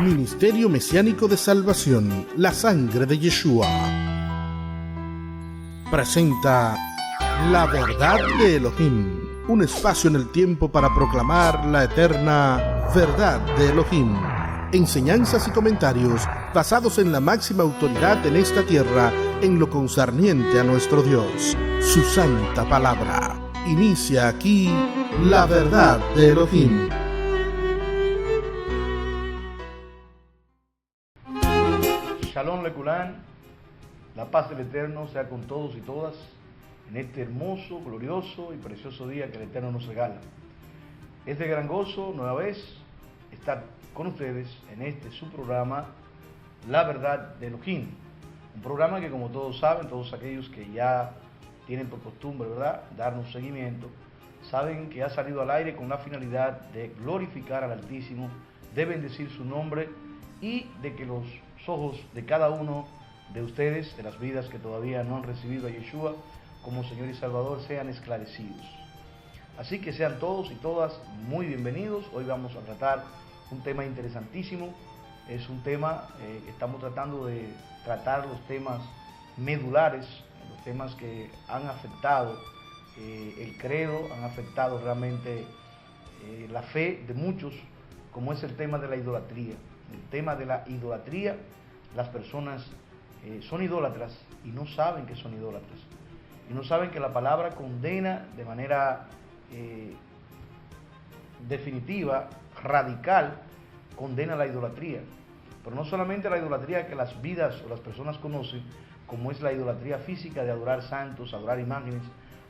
Ministerio Mesiánico de Salvación, la sangre de Yeshua, presenta La Verdad de Elohim, un espacio en el tiempo para proclamar la eterna verdad de Elohim. Enseñanzas y comentarios basados en la máxima autoridad en esta tierra en lo concerniente a nuestro Dios, su santa palabra. Inicia aquí La Verdad de Elohim. Shalom Lekulán, la paz del Eterno sea con todos y todas en este hermoso, glorioso y precioso día que el Eterno nos regala. Es de gran gozo nueva vez estar con ustedes en este su programa La Verdad de Elohim, un programa que, como todos saben, todos aquellos que ya tienen por costumbre, ¿verdad?, darnos seguimiento, saben que ha salido al aire con la finalidad de glorificar al Altísimo, de bendecir su nombre y de que los ojos de cada uno de ustedes, de las vidas que todavía no han recibido a Yeshua como Señor y Salvador, sean esclarecidos. Así que sean todos y todas muy bienvenidos. Hoy vamos a tratar un tema interesantísimo. Es un tema, estamos tratando de tratar los temas medulares, los temas que han afectado el credo, han afectado realmente la fe de muchos, como es el tema de la idolatría. El tema de la idolatría, las personas son idólatras y no saben que son idólatras. Y no saben que la palabra condena de manera definitiva, radical, condena la idolatría. Pero no solamente la idolatría que las vidas o las personas conocen, como es la idolatría física de adorar santos, adorar imágenes.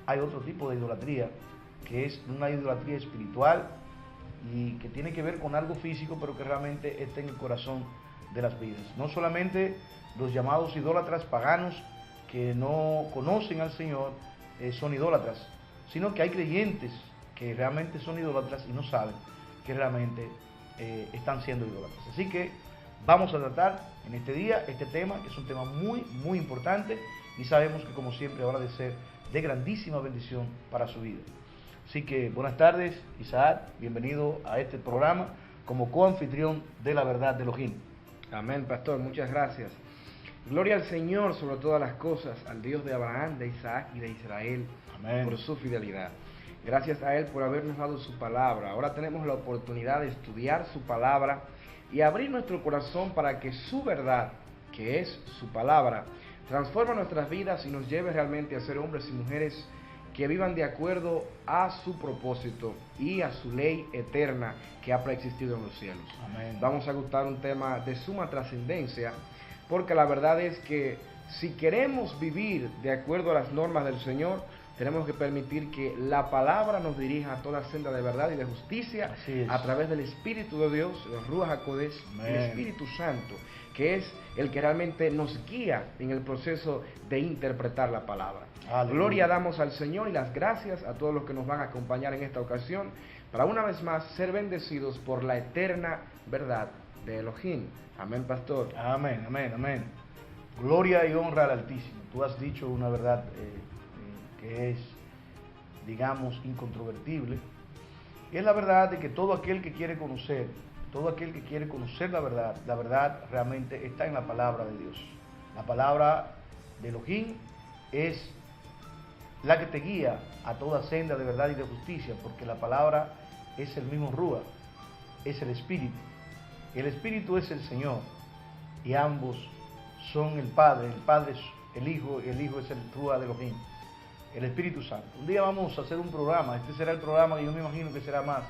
Hay otro tipo de idolatría, que es una idolatría espiritual y que tiene que ver con algo físico, pero que realmente está en el corazón de las vidas. No solamente los llamados idólatras paganos que no conocen al Señor son idólatras, sino que hay creyentes que realmente son idólatras y no saben que realmente están siendo idólatras. Así que vamos a tratar en este día este tema, que es un tema muy, muy importante, y sabemos que, como siempre, habrá de ser de grandísima bendición para su vida. Así que buenas tardes, Isaac, bienvenido a este programa como coanfitrión de La Verdad de Elohim. Amén, pastor, muchas gracias. Gloria al Señor sobre todas las cosas, al Dios de Abraham, de Isaac y de Israel. Amén. Por su fidelidad. Gracias a Él por habernos dado su palabra. Ahora tenemos la oportunidad de estudiar su palabra y abrir nuestro corazón para que su verdad, que es su palabra, transforme nuestras vidas y nos lleve realmente a ser hombres y mujeres que vivan de acuerdo a su propósito y a su ley eterna que ha preexistido en los cielos. Amén. Vamos a gustar un tema de suma trascendencia, porque la verdad es que si queremos vivir de acuerdo a las normas del Señor, tenemos que permitir que la palabra nos dirija a toda senda de verdad y de justicia a través del Espíritu de Dios, el Ruach HaKodesh, el Espíritu Santo, que es el que realmente nos guía en el proceso de interpretar la palabra. Aleluya. Gloria damos al Señor y las gracias a todos los que nos van a acompañar en esta ocasión para una vez más ser bendecidos por la eterna verdad de Elohim. Amén, pastor. Amén, amén, amén. Gloria y honra al Altísimo. Tú has dicho una verdad que es, digamos, incontrovertible. Y es la verdad de que todo aquel que quiere conocer la verdad realmente está en la palabra de Dios. La palabra de Elohim es la que te guía a toda senda de verdad y de justicia, porque la palabra es el mismo Ruach, es el Espíritu. El Espíritu es el Señor, y ambos son el Padre es el Hijo, y el Hijo es el Ruach de Elohim, el Espíritu Santo. Un día vamos a hacer un programa, este será el programa que yo me imagino que será más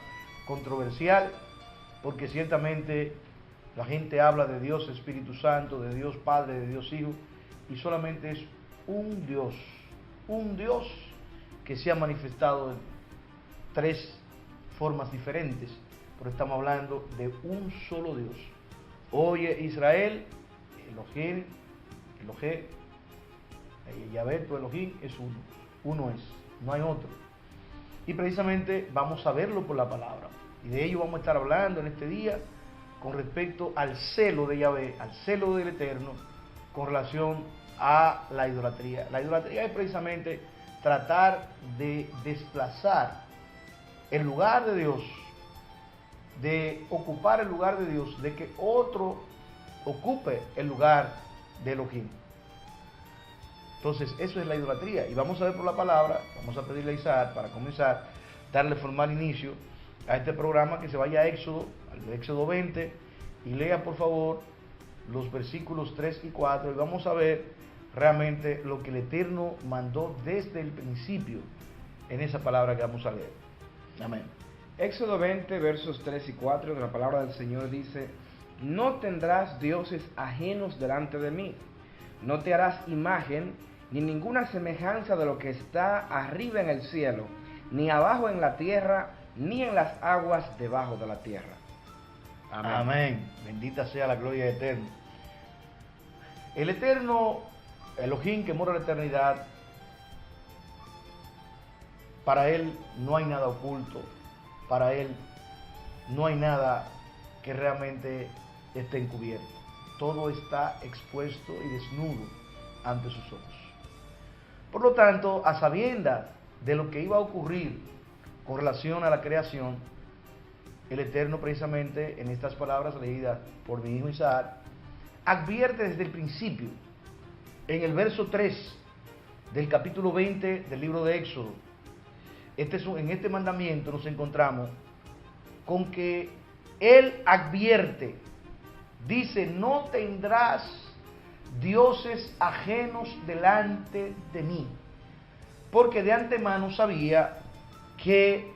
controversial, porque ciertamente la gente habla de Dios Espíritu Santo, de Dios Padre, de Dios Hijo, y solamente es un Dios que se ha manifestado en tres formas diferentes, pero estamos hablando de un solo Dios. Oye Israel, Elohim, Yahvé, tu Elohim es uno es, no hay otro. Y precisamente vamos a verlo por la palabra, y de ello vamos a estar hablando en este día con respecto al celo de Yahvé, al celo del Eterno, con relación a la idolatría. La idolatría es precisamente tratar de desplazar el lugar de Dios de ocupar el lugar de Dios, de que otro ocupe el lugar de Elohim. Entonces, eso es la idolatría. Y vamos a ver por la palabra, vamos a pedirle a Isaac para comenzar, darle formal inicio a este programa, que se vaya a Éxodo, al Éxodo 20, y lea por favor los versículos 3 y 4, y vamos a ver realmente lo que el Eterno mandó desde el principio en esa palabra que vamos a leer. Amén. Éxodo 20, versos 3 y 4, de la palabra del Señor dice: no tendrás dioses ajenos delante de mí, no te harás imagen ni ninguna semejanza de lo que está arriba en el cielo, ni abajo en la tierra, ni en las aguas debajo de la tierra. Amén. Amén. Bendita sea la gloria del Eterno. El Eterno Elohim, que mora en la eternidad, para Él no hay nada oculto, para Él no hay nada que realmente esté encubierto. Todo está expuesto y desnudo ante sus ojos. Por lo tanto, a sabiendas de lo que iba a ocurrir con relación a la creación, el Eterno, precisamente en estas palabras leídas por mi hijo Isaac, advierte desde el principio, en el verso 3 del capítulo 20 del libro de Éxodo. En este mandamiento nos encontramos con que Él advierte, dice: no tendrás dioses ajenos delante de mí, porque de antemano sabía que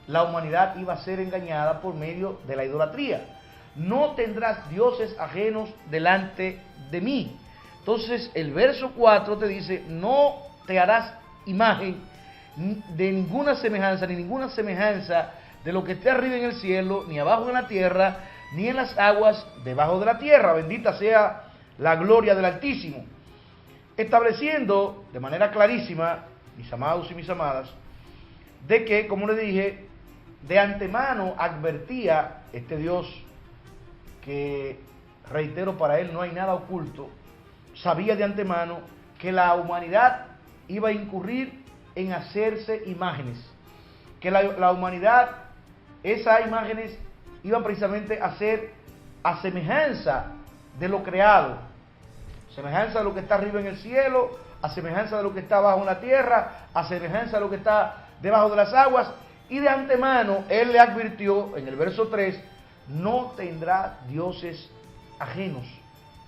la humanidad iba a ser engañada por medio de la idolatría. No tendrás dioses ajenos delante de mí. Entonces el verso 4 te dice: no te harás imagen de ninguna semejanza, ni ninguna semejanza de lo que esté arriba en el cielo, ni abajo en la tierra, ni en las aguas debajo de la tierra. Bendita sea la gloria del Altísimo. Estableciendo de manera clarísima, mis amados y mis amadas, de que, como les dije, de antemano advertía este Dios, que, reitero, para Él no hay nada oculto, sabía de antemano que la humanidad iba a incurrir en hacerse imágenes, que la humanidad, esas imágenes iban precisamente a ser a semejanza de lo creado, semejanza de lo que está arriba en el cielo, a semejanza de lo que está abajo en la tierra, a semejanza de lo que está debajo de las aguas. Y de antemano Él le advirtió en el verso 3: no tendrá dioses ajenos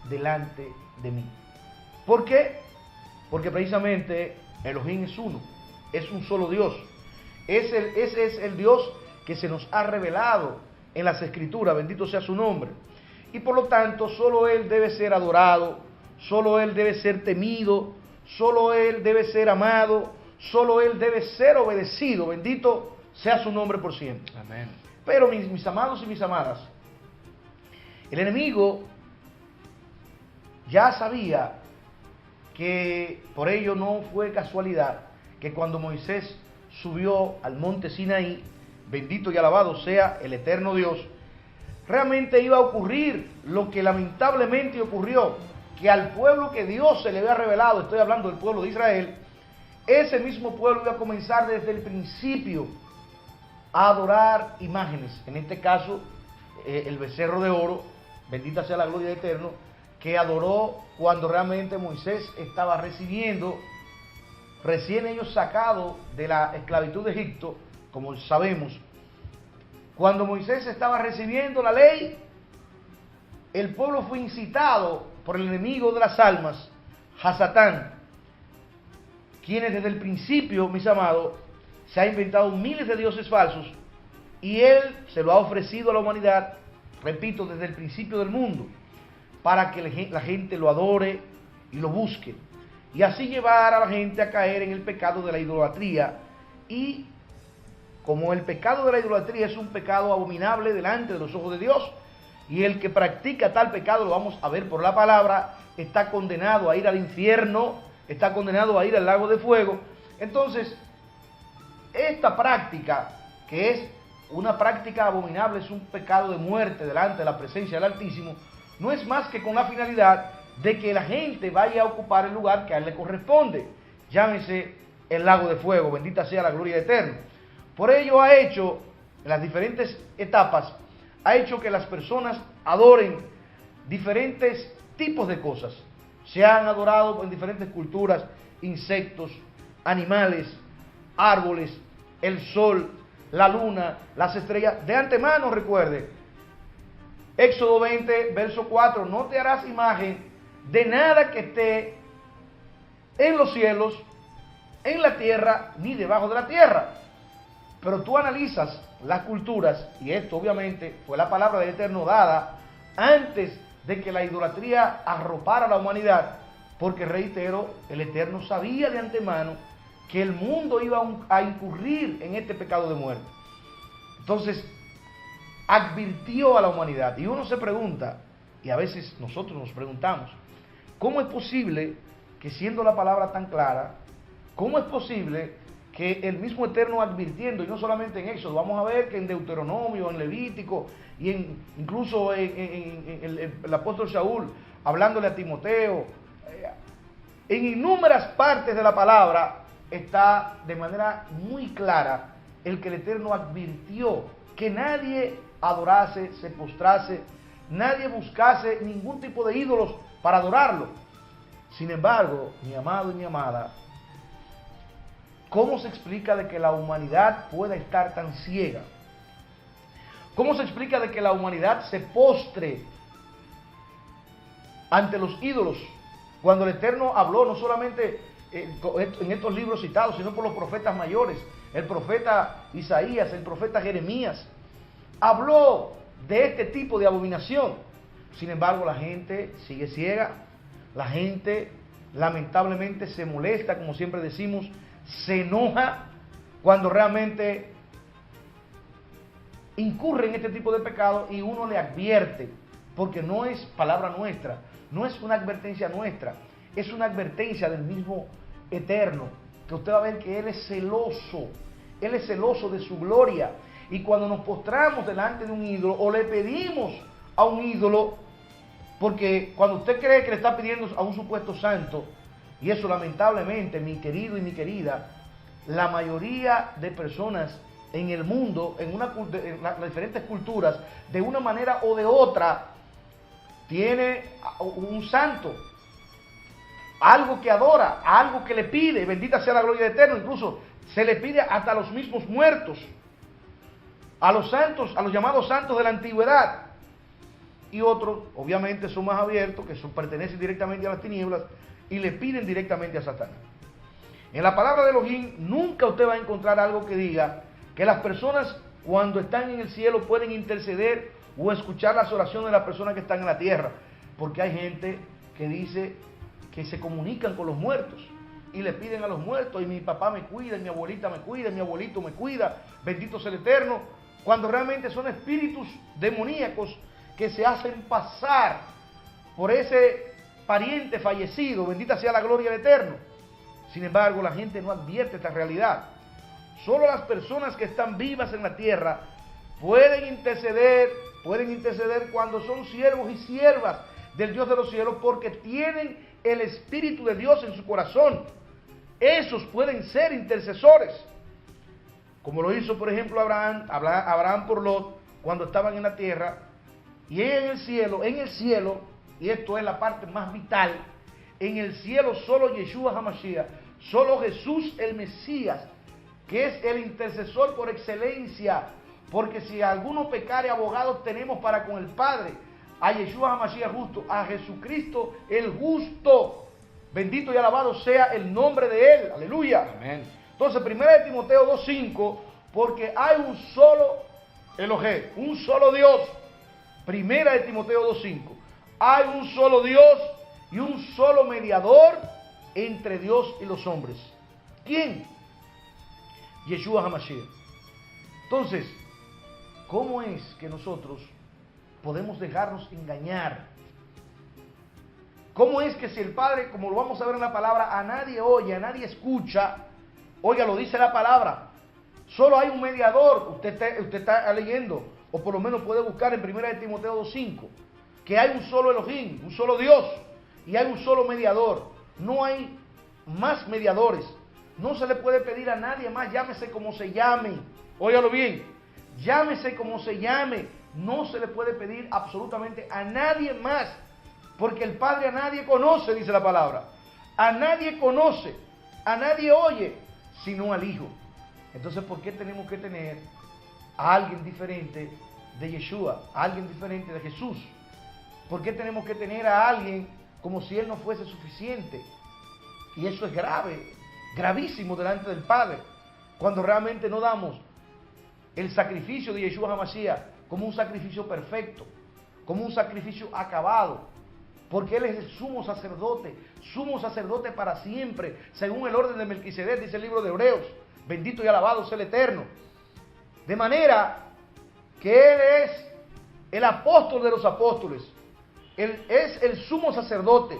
delante de mí. ¿Por qué? Porque precisamente Elohim es uno, es un solo Dios. Ese es el Dios que se nos ha revelado en las Escrituras, bendito sea su nombre. Y por lo tanto, solo Él debe ser adorado, solo Él debe ser temido, solo Él debe ser amado, solo Él debe ser obedecido, bendito sea su nombre por siempre. Amén. Pero mis amados y mis amadas, el enemigo ya sabía que, por ello no fue casualidad, que cuando Moisés subió al monte Sinaí, bendito y alabado sea el eterno Dios, realmente iba a ocurrir lo que lamentablemente ocurrió, que al pueblo que Dios se le había revelado, estoy hablando del pueblo de Israel, ese mismo pueblo iba a comenzar desde el principio a adorar imágenes, en este caso el becerro de oro, bendita sea la gloria del Eterno, que adoró cuando realmente Moisés estaba recibiendo, recién ellos sacados de la esclavitud de Egipto, como sabemos. Cuando Moisés estaba recibiendo la ley, el pueblo fue incitado por el enemigo de las almas, Hasatán, quienes desde el principio, mis amados, se ha inventado miles de dioses falsos, y él se lo ha ofrecido a la humanidad, repito, desde el principio del mundo, para que la gente lo adore y lo busque, y así llevar a la gente a caer en el pecado de la idolatría. Y como el pecado de la idolatría es un pecado abominable delante de los ojos de Dios, y el que practica tal pecado, lo vamos a ver por la palabra, está condenado a ir al infierno, está condenado a ir al lago de fuego. Entonces, esta práctica, que es una práctica abominable, es un pecado de muerte delante de la presencia del Altísimo, no es más que con la finalidad de que la gente vaya a ocupar el lugar que a él le corresponde, llámese el lago de fuego, bendita sea la gloria del Eterno. Por ello ha hecho en las diferentes etapas ha hecho que las personas adoren diferentes tipos de cosas. Se han adorado en diferentes culturas insectos, animales, árboles, el sol, la luna, las estrellas. De antemano recuerde, Éxodo 20, verso 4, no te harás imagen de nada que esté en los cielos, en la tierra, ni debajo de la tierra. Pero tú analizas las culturas, y esto obviamente fue la palabra del Eterno dada antes de que la idolatría arropara a la humanidad, porque reitero, el Eterno sabía de antemano que el mundo iba a incurrir en este pecado de muerte. Entonces, advirtió a la humanidad, y uno se pregunta, y a veces nosotros nos preguntamos, ¿cómo es posible que siendo la palabra tan clara, cómo es posible que el mismo Eterno advirtiendo, y no solamente en Éxodo, vamos a ver que en Deuteronomio, en Levítico, y incluso en el apóstol Saúl, hablándole a Timoteo, en innumerables partes de la palabra está de manera muy clara el que el Eterno advirtió que nadie adorase, se postrase, nadie buscase ningún tipo de ídolos para adorarlo. Sin embargo, mi amado y mi amada, ¿cómo se explica de que la humanidad pueda estar tan ciega? ¿Cómo se explica de que la humanidad se postre ante los ídolos? Cuando el Eterno habló no solamente en estos libros citados, sino por los profetas mayores, el profeta Isaías, el profeta Jeremías, habló de este tipo de abominación. Sin embargo, la gente sigue ciega, la gente lamentablemente se molesta, como siempre decimos, se enoja cuando realmente incurre en este tipo de pecado y uno le advierte, porque no es palabra nuestra, no es una advertencia nuestra, es una advertencia del mismo Eterno, que usted va a ver que Él es celoso de su gloria, y cuando nos postramos delante de un ídolo o le pedimos a un ídolo, porque cuando usted cree que le está pidiendo a un supuesto santo, y eso lamentablemente, mi querido y mi querida, la mayoría de personas en el mundo, en las diferentes culturas, de una manera o de otra, tiene un santo, algo que adora, algo que le pide, bendita sea la gloria de Eterno, incluso se le pide hasta a los mismos muertos, a los santos, a los llamados santos de la antigüedad, y otros obviamente son más abiertos, que pertenecen directamente a las tinieblas, y le piden directamente a Satanás. En la palabra de Elohim nunca usted va a encontrar algo que diga que las personas cuando están en el cielo pueden interceder o escuchar las oraciones de las personas que están en la tierra, porque hay gente que dice que se comunican con los muertos y le piden a los muertos, y mi papá me cuida, y mi abuelita me cuida, y mi abuelito me cuida, bendito sea el Eterno, cuando realmente son espíritus demoníacos que se hacen pasar por ese pariente fallecido, bendita sea la gloria del Eterno. Sin embargo, la gente no advierte esta realidad. Solo las personas que están vivas en la tierra pueden interceder cuando son siervos y siervas del Dios de los cielos, porque tienen el Espíritu de Dios en su corazón. Esos pueden ser intercesores, como lo hizo por ejemplo Abraham por Lot, cuando estaban en la tierra, y en el cielo, y esto es la parte más vital, en el cielo solo Yeshua HaMashiach, solo Jesús el Mesías, que es el intercesor por excelencia, porque si alguno pecare, abogados tenemos para con el Padre, a Yeshua HaMashiach justo, a Jesucristo el justo, bendito y alabado sea el nombre de Él, aleluya. Amén. Entonces, 1 Timoteo 2:5, porque hay un solo Elohim, un solo Dios. 1 Timoteo 2:5, hay un solo Dios y un solo mediador entre Dios y los hombres. ¿Quién? Yeshua HaMashiach. Entonces, ¿cómo es que nosotros podemos dejarnos engañar? ¿Cómo es que si el Padre, como lo vamos a ver en la palabra, a nadie oye, a nadie escucha? Oiga, lo dice la palabra. Solo hay un mediador. Usted está leyendo, o por lo menos puede buscar en 1 Timoteo 2:5, que hay un solo Elohim, un solo Dios, y hay un solo mediador. No hay más mediadores. No se le puede pedir a nadie más, llámese como se llame. Óigalo bien, llámese como se llame, no se le puede pedir absolutamente a nadie más, porque el Padre a nadie conoce, dice la palabra. A nadie conoce, a nadie oye, sino al Hijo. Entonces, ¿por qué tenemos que tener a alguien diferente de Yeshua, a alguien diferente de Jesús? ¿Por qué tenemos que tener a alguien como si Él no fuese suficiente? Y eso es grave, gravísimo delante del Padre, cuando realmente no damos el sacrificio de Yeshua HaMashiach como un sacrificio perfecto, como un sacrificio acabado, porque Él es el sumo sacerdote para siempre, según el orden de Melquisedec, dice el libro de Hebreos. Bendito y alabado sea el Eterno. De manera que Él es el apóstol de los apóstoles, Él es el sumo sacerdote,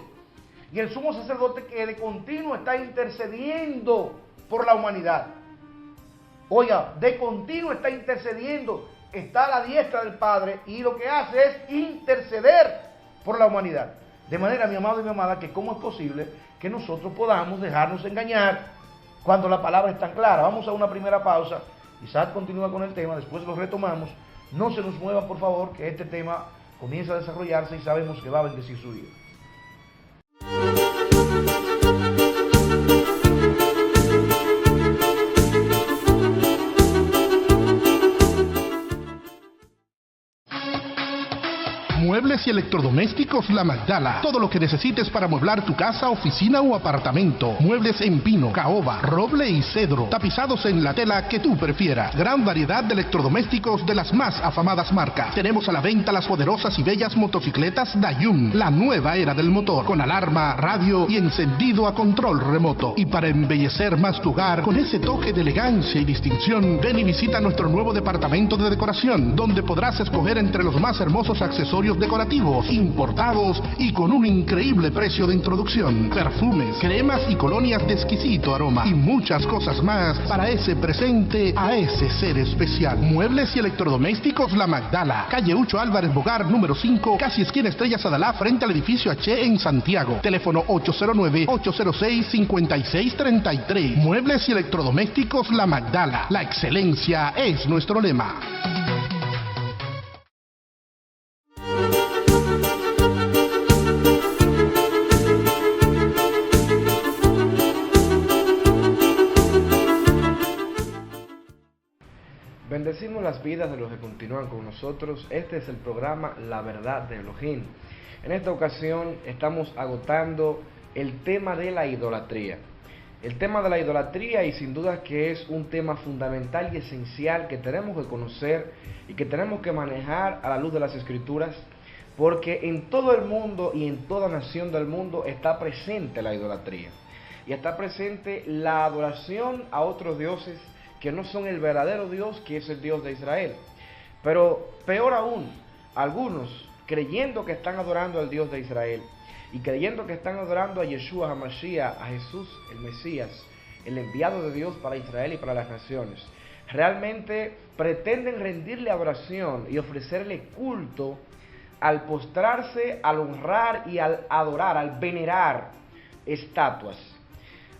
y el sumo sacerdote que de continuo está intercediendo por la humanidad. Oiga, de continuo está intercediendo, está a la diestra del Padre, y lo que hace es interceder por la humanidad. De manera, mi amado y mi amada, que cómo es posible que nosotros podamos dejarnos engañar cuando la palabra es tan clara. Vamos a una primera pausa. Isaac continúa con el tema, después lo retomamos. No se nos mueva, por favor, que este tema comienza a desarrollarse y sabemos que va a bendecir su vida. Muebles y electrodomésticos La Magdala. Todo lo que necesites para mueblar tu casa, oficina o apartamento. Muebles en pino, caoba, roble y cedro. Tapizados en la tela que tú prefieras. Gran variedad de electrodomésticos de las más afamadas marcas. Tenemos a la venta las poderosas y bellas motocicletas Dayun. La nueva era del motor. Con alarma, radio y encendido a control remoto. Y para embellecer más tu hogar, con ese toque de elegancia y distinción, ven y visita nuestro nuevo departamento de decoración, donde podrás escoger entre los más hermosos accesorios decorativos, importados y con un increíble precio de introducción. Perfumes, cremas y colonias de exquisito aroma. Y muchas cosas más para ese presente a ese ser especial. Muebles y electrodomésticos La Magdala. Calle Ucho Álvarez Bogar, número 5, casi esquina Estrellas Adalá, frente al edificio H en Santiago. Teléfono 809-806-5633. Muebles y electrodomésticos La Magdala. La excelencia es nuestro lema. Bendecimos las vidas de los que continúan con nosotros. Este es el programa La Verdad de Elohim. En esta ocasión estamos agotando el tema de la idolatría. El tema de la idolatría, y sin duda que es un tema fundamental y esencial que tenemos que conocer y que tenemos que manejar a la luz de las Escrituras, porque en todo el mundo y en toda nación del mundo está presente la idolatría. Y está presente la adoración a otros dioses que no son el verdadero Dios, que es el Dios de Israel. Pero peor aún, algunos creyendo que están adorando al Dios de Israel y creyendo que están adorando a Yeshua HaMashiach, a Jesús el Mesías, el enviado de Dios para Israel y para las naciones, realmente pretenden rendirle adoración y ofrecerle culto al postrarse, al honrar y al adorar, al venerar estatuas,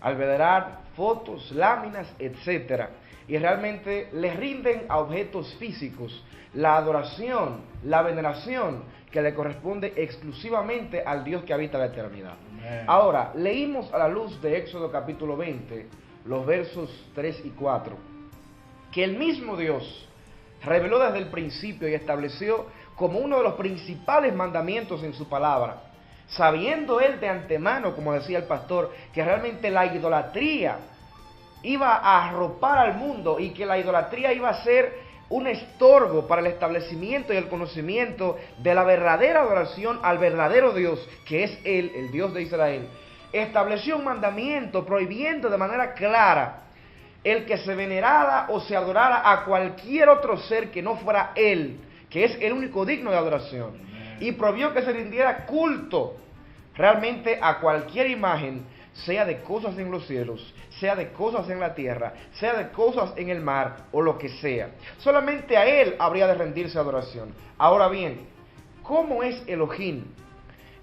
al venerar fotos, láminas, etcétera. Y realmente les rinden a objetos físicos la adoración, la veneración que le corresponde exclusivamente al Dios que habita la eternidad. Amén. Ahora, leímos a la luz de Éxodo capítulo 20, los versos 3 y 4, que el mismo Dios reveló desde el principio y estableció como uno de los principales mandamientos en su palabra, sabiendo él de antemano, como decía el pastor, que realmente la idolatría iba a arropar al mundo y que la idolatría iba a ser un estorbo para el establecimiento y el conocimiento de la verdadera adoración al verdadero Dios, que es Él, el Dios de Israel. Estableció un mandamiento prohibiendo de manera clara el que se venerara o se adorara a cualquier otro ser que no fuera Él, que es el único digno de adoración. Y prohibió que se rindiera culto realmente a cualquier imagen, sea de cosas en los cielos, sea de cosas en la tierra, sea de cosas en el mar o lo que sea. Solamente a Él habría de rendirse adoración. Ahora bien, ¿cómo es Elohim?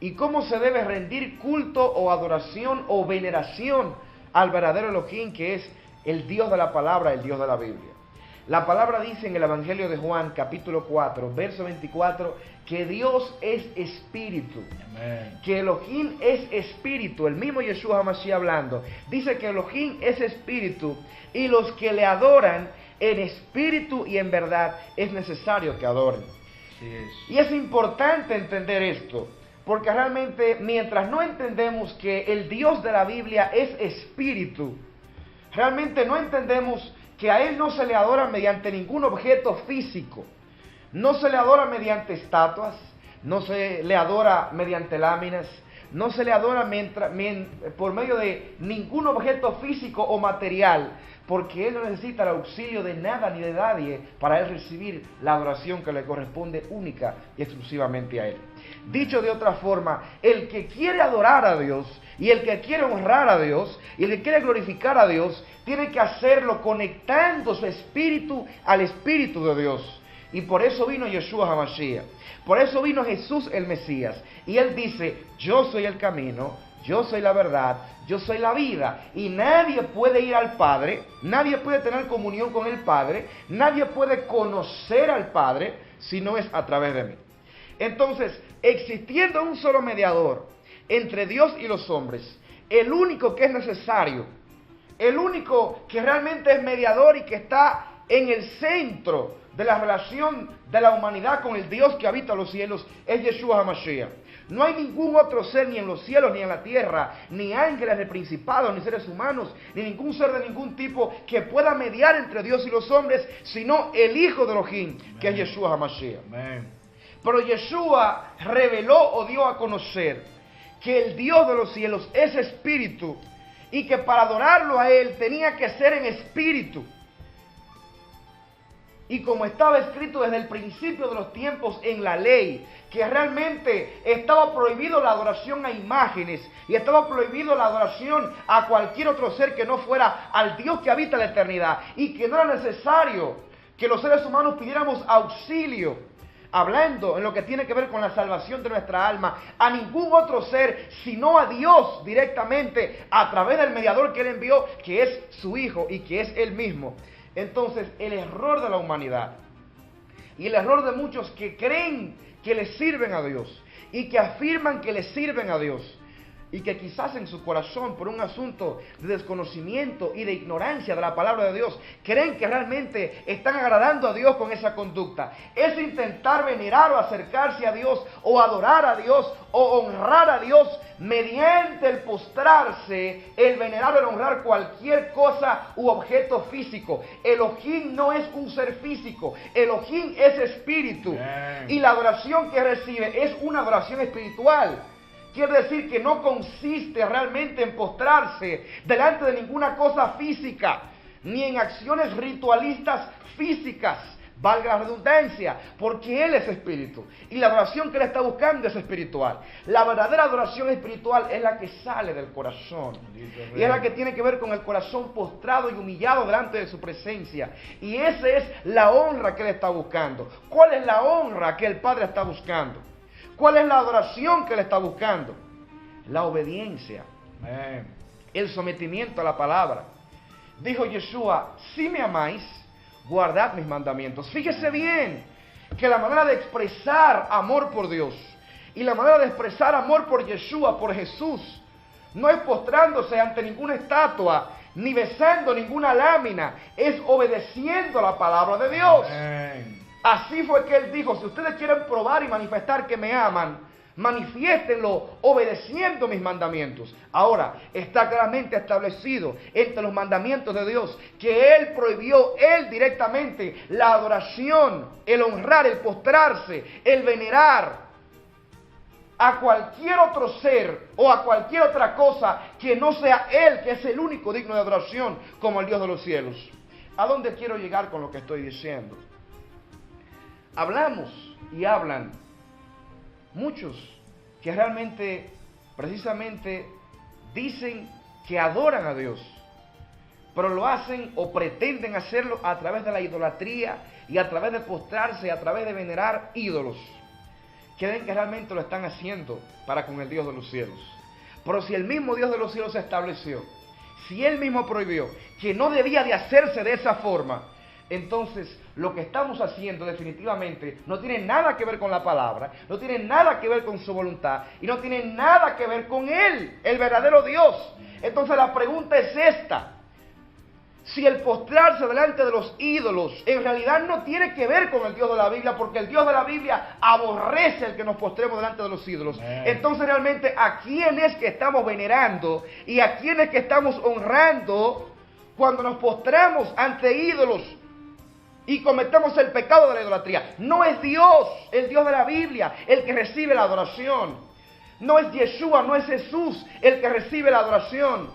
¿Y cómo se debe rendir culto o adoración o veneración al verdadero Elohim, que es el Dios de la palabra, el Dios de la Biblia? La palabra dice en el Evangelio de Juan, capítulo 4, verso 24, que Dios es espíritu. Amén. Que Elohim es espíritu. El mismo Yeshua HaMashiach hablando, dice que Elohim es espíritu, y los que le adoran en espíritu y en verdad es necesario que adoren. Así es. Y es importante entender esto, porque realmente mientras no entendemos que el Dios de la Biblia es espíritu, realmente no entendemos que a Él no se le adora mediante ningún objeto físico, no se le adora mediante estatuas, no se le adora mediante láminas, no se le adora por medio de ningún objeto físico o material, porque Él no necesita el auxilio de nada ni de nadie para Él recibir la adoración que le corresponde única y exclusivamente a Él. Dicho de otra forma, el que quiere adorar a Dios y el que quiere honrar a Dios y el que quiere glorificar a Dios, tiene que hacerlo conectando su espíritu al Espíritu de Dios. Y por eso vino Yeshua HaMashiach, por eso vino Jesús el Mesías. Y Él dice, yo soy el camino, yo soy la verdad, yo soy la vida. Y nadie puede ir al Padre, nadie puede tener comunión con el Padre, nadie puede conocer al Padre si no es a través de mí. Entonces, existiendo un solo mediador entre Dios y los hombres, el único que es necesario, el único que realmente es mediador y que está en el centro de la relación de la humanidad con el Dios que habita los cielos, es Yeshua HaMashiach. No hay ningún otro ser ni en los cielos ni en la tierra, ni ángeles, ni principados, ni seres humanos, ni ningún ser de ningún tipo que pueda mediar entre Dios y los hombres, sino el Hijo de Elohim, que es Yeshua HaMashiach. Amén. Pero Yeshua reveló o dio a conocer que el Dios de los cielos es espíritu y que para adorarlo a Él tenía que ser en espíritu. Y como estaba escrito desde el principio de los tiempos en la ley, que realmente estaba prohibido la adoración a imágenes y estaba prohibido la adoración a cualquier otro ser que no fuera al Dios que habita la eternidad, y que no era necesario que los seres humanos pidiéramos auxilio, hablando en lo que tiene que ver con la salvación de nuestra alma, a ningún otro ser, sino a Dios directamente, a través del mediador que Él envió, que es su Hijo y que es Él mismo. Entonces, el error de la humanidad y el error de muchos que creen que le sirven a Dios y que afirman que le sirven a Dios, y que quizás en su corazón, por un asunto de desconocimiento y de ignorancia de la palabra de Dios, creen que realmente están agradando a Dios con esa conducta, es intentar venerar o acercarse a Dios, o adorar a Dios, o honrar a Dios mediante el postrarse, el venerar o el honrar cualquier cosa u objeto físico. Elohim no es un ser físico, Elohim es espíritu. Bien. Y la adoración que recibe es una adoración espiritual. Quiere decir que no consiste realmente en postrarse delante de ninguna cosa física, ni en acciones ritualistas físicas, valga la redundancia, porque Él es espíritu, y la adoración que Él está buscando es espiritual. La verdadera adoración espiritual es la que sale del corazón, y es la que tiene que ver con el corazón postrado y humillado delante de su presencia, y esa es la honra que Él está buscando. ¿Cuál es la honra que el Padre está buscando? ¿Cuál es la adoración que Él está buscando? La obediencia, Amén. el sometimiento a la palabra. Dijo Yeshua, si me amáis, guardad mis mandamientos. Fíjese bien que la manera de expresar amor por Dios y la manera de expresar amor por Yeshua, por Jesús, no es postrándose ante ninguna estatua, ni besando ninguna lámina, es obedeciendo la palabra de Dios. Amén. Así fue que Él dijo, si ustedes quieren probar y manifestar que me aman, manifiéstenlo obedeciendo mis mandamientos. Ahora, está claramente establecido entre los mandamientos de Dios que Él prohibió, Él directamente, la adoración, el honrar, el postrarse, el venerar a cualquier otro ser o a cualquier otra cosa que no sea Él, que es el único digno de adoración, como el Dios de los cielos. ¿A dónde quiero llegar con lo que estoy diciendo? Hablamos y hablan muchos que realmente, precisamente, dicen que adoran a Dios, pero lo hacen o pretenden hacerlo a través de la idolatría y a través de postrarse y a través de venerar ídolos. Creen que realmente lo están haciendo para con el Dios de los cielos. Pero si el mismo Dios de los cielos estableció, si Él mismo prohibió que no debía de hacerse de esa forma, entonces lo que estamos haciendo definitivamente no tiene nada que ver con la palabra, no tiene nada que ver con su voluntad y no tiene nada que ver con Él, el verdadero Dios. Entonces la pregunta es esta: si el postrarse delante de los ídolos en realidad no tiene que ver con el Dios de la Biblia, porque el Dios de la Biblia aborrece el que nos postremos delante de los ídolos, entonces realmente ¿a quién es que estamos venerando y a quién es que estamos honrando cuando nos postramos ante ídolos y cometemos el pecado de la idolatría? No es Dios, el Dios de la Biblia, el que recibe la adoración. No es Yeshua, no es Jesús el que recibe la adoración.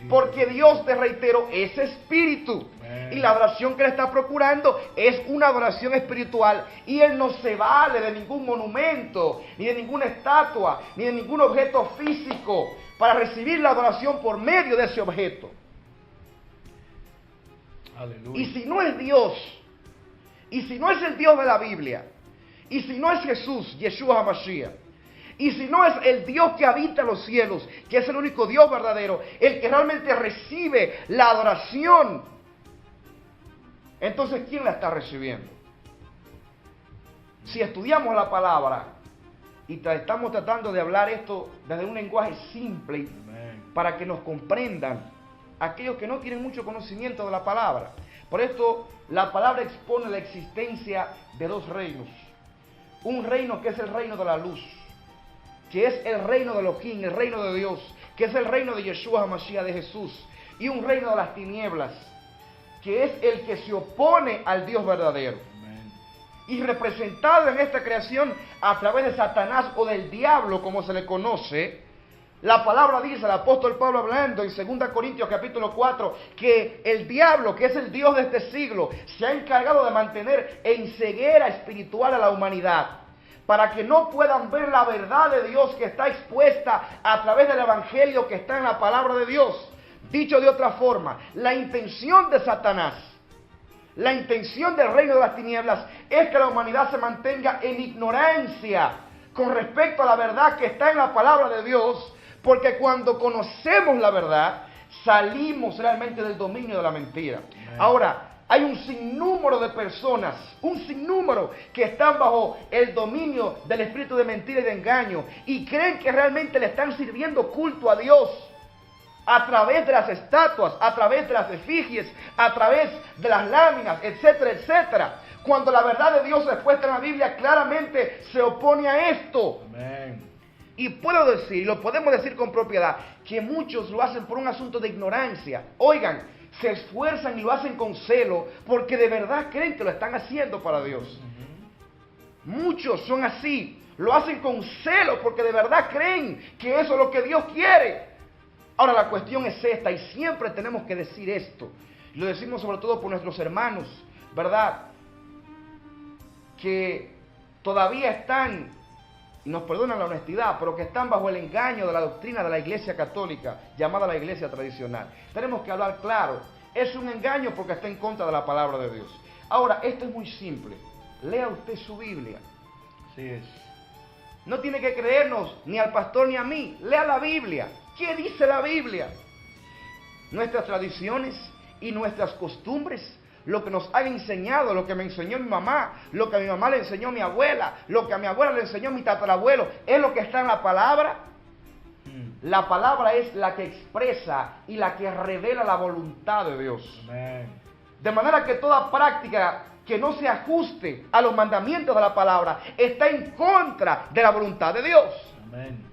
Porque Dios, te reitero, es espíritu. Y la adoración que Él está procurando es una adoración espiritual. Y Él no se vale de ningún monumento, ni de ninguna estatua, ni de ningún objeto físico para recibir la adoración por medio de ese objeto. Aleluya. Y si no es Dios, y si no es el Dios de la Biblia, y si no es Jesús, Yeshua HaMashiach, y si no es el Dios que habita en los cielos, que es el único Dios verdadero, el que realmente recibe la adoración, entonces ¿quién la está recibiendo? Si estudiamos la palabra y estamos tratando de hablar esto desde un lenguaje simple para que nos comprendan aquellos que no tienen mucho conocimiento de la palabra. Por esto la palabra expone la existencia de dos reinos. Un reino que es el reino de la luz, que es el reino de Elohim, el reino de Dios, que es el reino de Yeshua HaMashiach, de Jesús, y un reino de las tinieblas, que es el que se opone al Dios verdadero. Amén. Y representado en esta creación a través de Satanás o del diablo, como se le conoce, la palabra dice, el apóstol Pablo hablando en 2 Corintios capítulo 4, que el diablo, que es el Dios de este siglo, se ha encargado de mantener en ceguera espiritual a la humanidad, para que no puedan ver la verdad de Dios que está expuesta a través del Evangelio que está en la palabra de Dios. Dicho de otra forma, la intención de Satanás, la intención del reino de las tinieblas es que la humanidad se mantenga en ignorancia con respecto a la verdad que está en la palabra de Dios, porque cuando conocemos la verdad, salimos realmente del dominio de la mentira. Ahora, hay un sinnúmero de personas, un sinnúmero que están bajo el dominio del espíritu de mentira y de engaño y creen que realmente le están sirviendo culto a Dios a través de las estatuas, a través de las efigies, a través de las láminas, etcétera, etcétera. Cuando la verdad de Dios expuesta en la Biblia claramente se opone a esto. Amén. Y puedo decir, lo podemos decir con propiedad, que muchos lo hacen por un asunto de ignorancia. Oigan, se esfuerzan y lo hacen con celo porque de verdad creen que lo están haciendo para Dios. Muchos son así, lo hacen con celo porque de verdad creen que eso es lo que Dios quiere. Ahora la cuestión es esta, y siempre tenemos que decir esto, y lo decimos sobre todo por nuestros hermanos, ¿verdad?, que todavía están, y nos perdonan la honestidad, pero que están bajo el engaño de la doctrina de la Iglesia Católica, llamada la Iglesia Tradicional. Tenemos que hablar claro, es un engaño porque está en contra de la palabra de Dios. Ahora, esto es muy simple, lea usted su Biblia. Así es. No tiene que creernos ni al pastor ni a mí, lea la Biblia. ¿Qué dice la Biblia? Nuestras tradiciones y nuestras costumbres, lo que nos han enseñado, lo que me enseñó mi mamá, lo que a mi mamá le enseñó mi abuela, lo que a mi abuela le enseñó mi tatarabuelo, ¿es lo que está en la palabra? La palabra es la que expresa y la que revela la voluntad de Dios. Amén. De manera que toda práctica que no se ajuste a los mandamientos de la palabra está en contra de la voluntad de Dios. Amén.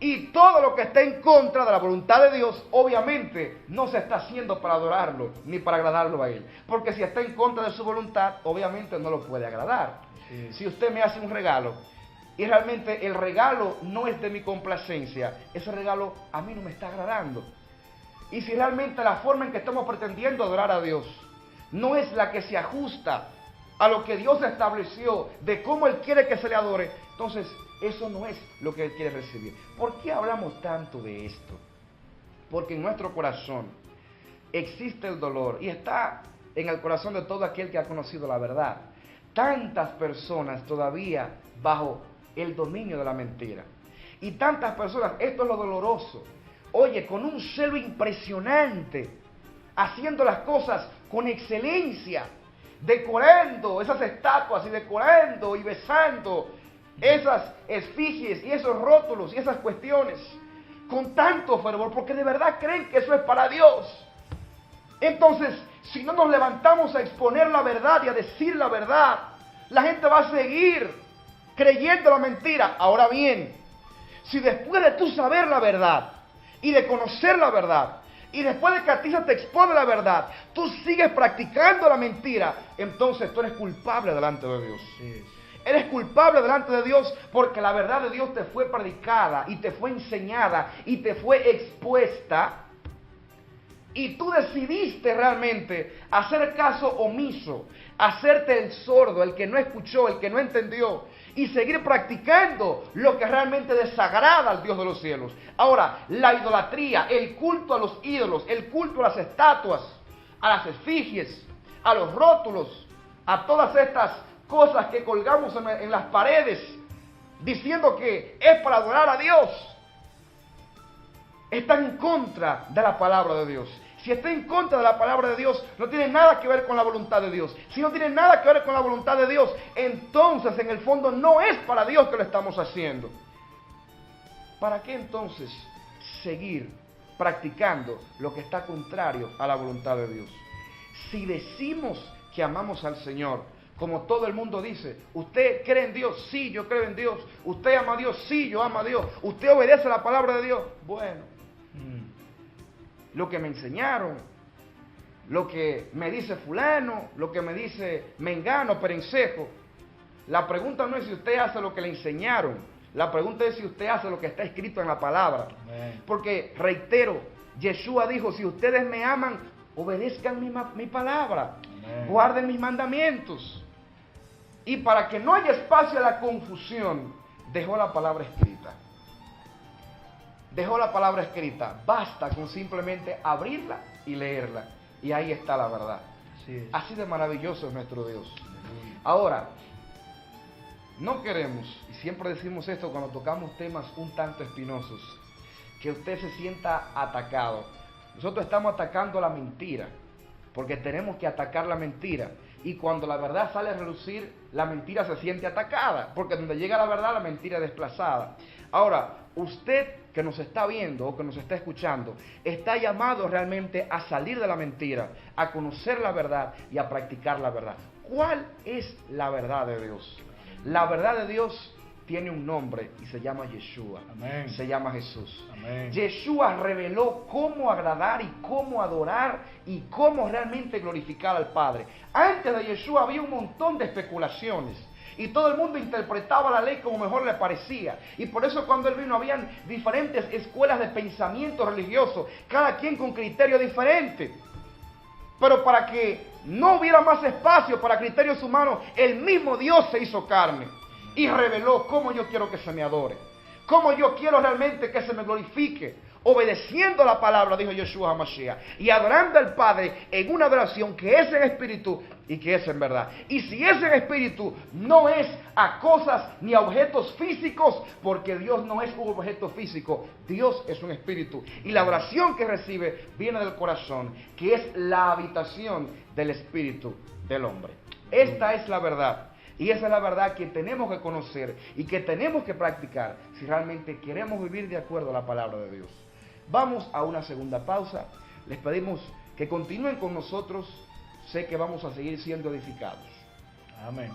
Y todo lo que está en contra de la voluntad de Dios, obviamente, no se está haciendo para adorarlo, ni para agradarlo a Él. Porque si está en contra de su voluntad, obviamente no lo puede agradar. Sí. Si usted me hace un regalo, y realmente el regalo no es de mi complacencia, ese regalo a mí no me está agradando. Y si realmente la forma en que estamos pretendiendo adorar a Dios no es la que se ajusta a lo que Dios estableció de cómo Él quiere que se le adore, entonces eso no es lo que Él quiere recibir. ¿Por qué hablamos tanto de esto? Porque en nuestro corazón existe el dolor y está en el corazón de todo aquel que ha conocido la verdad. Tantas personas todavía bajo el dominio de la mentira. Y tantas personas, esto es lo doloroso, oye, con un celo impresionante, haciendo las cosas con excelencia, decorando esas estatuas y decorando y besando esas efigies y esos rótulos y esas cuestiones con tanto fervor, porque de verdad creen que eso es para Dios. Entonces, si no nos levantamos a exponer la verdad y a decir la verdad, la gente va a seguir creyendo la mentira. Ahora bien, si después de tú saber la verdad y de conocer la verdad, y después de que a ti se te expone la verdad, tú sigues practicando la mentira, entonces tú eres culpable delante de Dios. Sí. Eres culpable delante de Dios porque la verdad de Dios te fue predicada y te fue enseñada y te fue expuesta. Y tú decidiste realmente hacer caso omiso, hacerte el sordo, el que no escuchó, el que no entendió, y seguir practicando lo que realmente desagrada al Dios de los cielos. Ahora, la idolatría, el culto a los ídolos, el culto a las estatuas, a las efigies, a los rótulos, a todas estas cosas que colgamos en las paredes, diciendo que es para adorar a Dios, están en contra de la palabra de Dios. Si está en contra de la palabra de Dios, no tiene nada que ver con la voluntad de Dios. Si no tiene nada que ver con la voluntad de Dios, entonces en el fondo no es para Dios que lo estamos haciendo. ¿Para qué entonces seguir practicando lo que está contrario a la voluntad de Dios? Si decimos que amamos al Señor, como todo el mundo dice, ¿usted cree en Dios? Sí, yo creo en Dios. ¿Usted ama a Dios? Sí, yo amo a Dios. ¿Usted obedece a la palabra de Dios? Bueno, lo que me enseñaron, lo que me dice fulano, lo que me dice mengano, perencejo. La pregunta no es si usted hace lo que le enseñaron, la pregunta es si usted hace lo que está escrito en la palabra. Amén. Porque, reitero, Yeshua dijo, si ustedes me aman, obedezcan mi palabra. Amén. Guarden mis mandamientos. Y para que no haya espacio a la confusión, dejó la palabra escrita. Dejó la palabra escrita. Basta con simplemente abrirla y leerla. Y ahí está la verdad. Así de maravilloso es nuestro Dios. Ahora, no queremos, y siempre decimos esto cuando tocamos temas un tanto espinosos, que usted se sienta atacado. Nosotros estamos atacando la mentira, porque tenemos que atacar la mentira. Y cuando la verdad sale a relucir, la mentira se siente atacada, porque donde llega la verdad, la mentira es desplazada. Ahora, usted que nos está viendo o que nos está escuchando, está llamado realmente a salir de la mentira, a conocer la verdad y a practicar la verdad. ¿Cuál es la verdad de Dios? La verdad de Dios tiene un nombre y se llama Yeshua. Amén. Se llama Jesús. Amén. Yeshua reveló cómo agradar y cómo adorar y cómo realmente glorificar al Padre. Antes de Yeshua había un montón de especulaciones y todo el mundo interpretaba la ley como mejor le parecía. Y por eso cuando Él vino habían diferentes escuelas de pensamiento religioso, cada quien con criterio diferente. Pero para que no hubiera más espacio para criterios humanos, el mismo Dios se hizo carne y reveló cómo yo quiero que se me adore, cómo yo quiero realmente que se me glorifique, obedeciendo la palabra, dijo Yeshua HaMashiach, y adorando al Padre en una adoración que es en espíritu y que es en verdad. Y si es en espíritu, no es a cosas ni a objetos físicos, porque Dios no es un objeto físico, Dios es un espíritu. Y la adoración que recibe viene del corazón, que es la habitación del espíritu del hombre. Esta es la verdad. Y esa es la verdad que tenemos que conocer y que tenemos que practicar si realmente queremos vivir de acuerdo a la palabra de Dios. Vamos a una segunda pausa. Les pedimos que continúen con nosotros. Sé que vamos a seguir siendo edificados. Amén.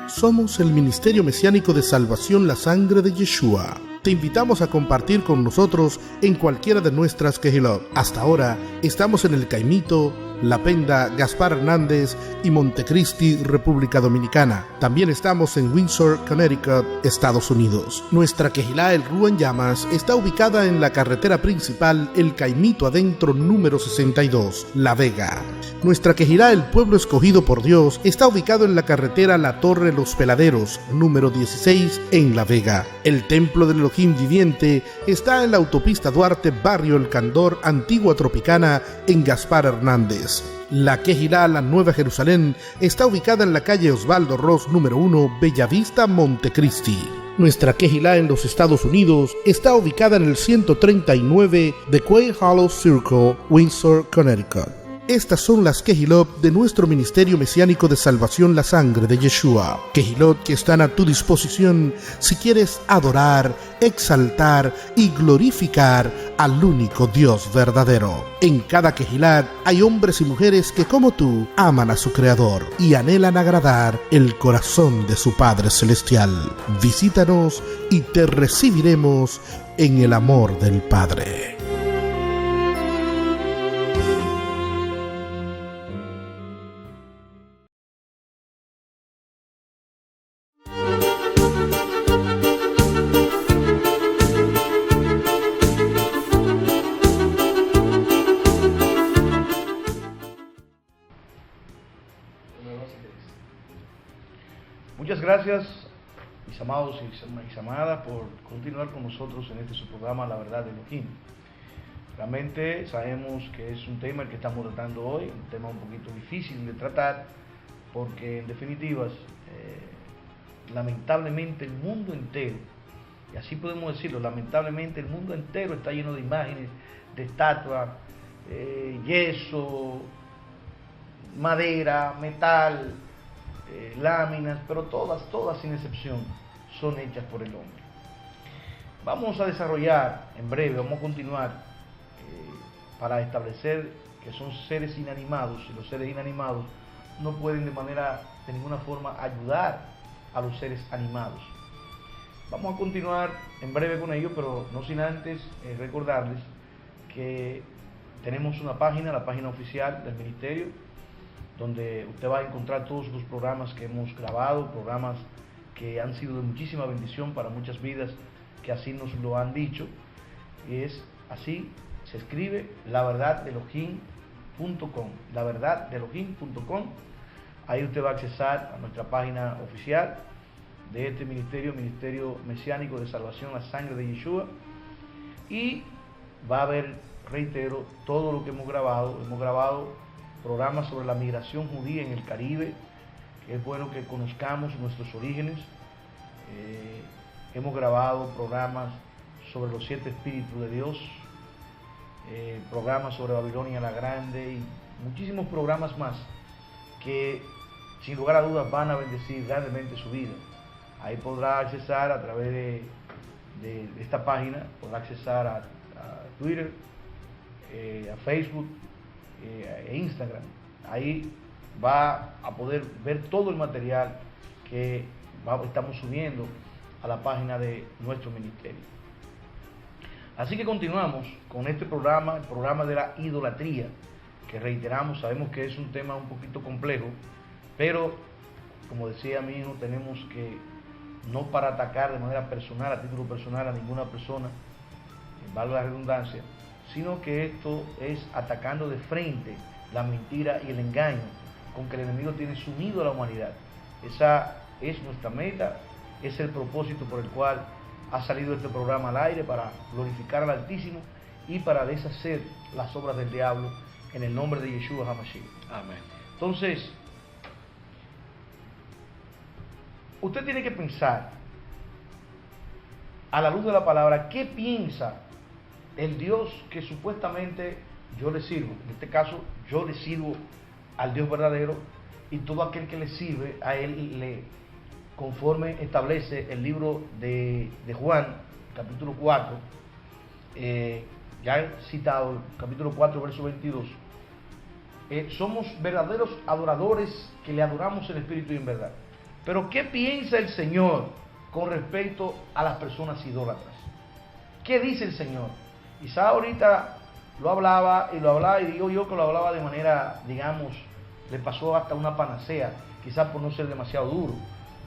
Somos el Ministerio Mesiánico de Salvación La Sangre de Yeshua. Te invitamos a compartir con nosotros en cualquiera de nuestras Kehilot. Hasta ahora estamos en el Caimito, La Penda, Gaspar Hernández y Montecristi, República Dominicana. También estamos en Windsor, Connecticut, Estados Unidos. Nuestra quejilá El Rúa en Llamas está ubicada en la carretera principal El Caimito Adentro número 62, La Vega. Nuestra quejilá El Pueblo Escogido por Dios está ubicado en la carretera La Torre Los Peladeros número 16 en La Vega. El Templo del Elohim Viviente está en la autopista Duarte, barrio El Candor, Antigua Tropicana, en Gaspar Hernández. La quejilá La Nueva Jerusalén está ubicada en la calle Osvaldo Ross número 1, Bellavista, Montecristi. Nuestra quejilá en los Estados Unidos está ubicada en el 139 de Quail Hollow Circle, Windsor, Connecticut. Estas son las Quejilot de nuestro Ministerio Mesiánico de Salvación La Sangre de Yeshua. Quejilot que están a tu disposición si quieres adorar, exaltar y glorificar al único Dios verdadero. En cada Quejilat hay hombres y mujeres que como tú aman a su Creador y anhelan agradar el corazón de su Padre Celestial. Visítanos y te recibiremos en el amor del Padre. Muchas gracias, mis amados y mis amadas, por continuar con nosotros en este su programa La Verdad de Elohim. Realmente sabemos que es un tema el que estamos tratando hoy, un tema un poquito difícil de tratar, porque en definitiva, lamentablemente el mundo entero, y así podemos decirlo, lamentablemente el mundo entero está lleno de imágenes, de estatuas, yeso, madera, metal, láminas, pero todas sin excepción son hechas por el hombre. Vamos a desarrollar en breve, vamos a continuar para establecer que son seres inanimados, y los seres inanimados no pueden de ninguna forma ayudar a los seres animados. Vamos a continuar en breve con ello, pero no sin antes recordarles que tenemos una página, la página oficial del ministerio, donde usted va a encontrar todos los programas que hemos grabado, programas que han sido de muchísima bendición para muchas vidas, que así nos lo han dicho. Y es así, se escribe laverdadelohim.com, laverdadelohim.com. Ahí usted va a accesar a nuestra página oficial de este ministerio, Ministerio Mesiánico de Salvación, La Sangre de Yeshua, y va a ver, reitero, todo lo que hemos grabado. Hemos grabado programas sobre la migración judía en el Caribe, que es bueno que conozcamos nuestros orígenes. Hemos grabado programas sobre los 7 espíritus de Dios, programas sobre Babilonia la Grande y muchísimos programas más que sin lugar a dudas van a bendecir grandemente su vida. Ahí podrá accesar a través de esta página, podrá accesar a Twitter, a Facebook, e Instagram. Ahí va a poder ver todo el material que estamos subiendo a la página de nuestro ministerio. Así que continuamos con este programa, el programa de la idolatría, que reiteramos, sabemos que es un tema un poquito complejo, pero como decía mi hijo, tenemos que, no para atacar de manera personal, a título personal, a ninguna persona, valga la redundancia, sino que esto es atacando de frente la mentira y el engaño con que el enemigo tiene sumido a la humanidad. Esa es nuestra meta, es el propósito por el cual ha salido este programa al aire, para glorificar al Altísimo y para deshacer las obras del diablo en el nombre de Yeshua HaMashiach. Amén. Entonces, usted tiene que pensar, a la luz de la palabra, ¿qué piensa el Dios que supuestamente yo le sirvo? En este caso, yo le sirvo al Dios verdadero, y todo aquel que le sirve a Él, conforme establece el libro de Juan, capítulo 4, ya he citado, capítulo 4, verso 22, somos verdaderos adoradores que le adoramos en espíritu y en verdad. Pero ¿qué piensa el Señor con respecto a las personas idólatras? ¿Qué dice el Señor? Quizá ahorita lo hablaba y digo yo que lo hablaba de manera, digamos, le pasó hasta una panacea, quizás por no ser demasiado duro,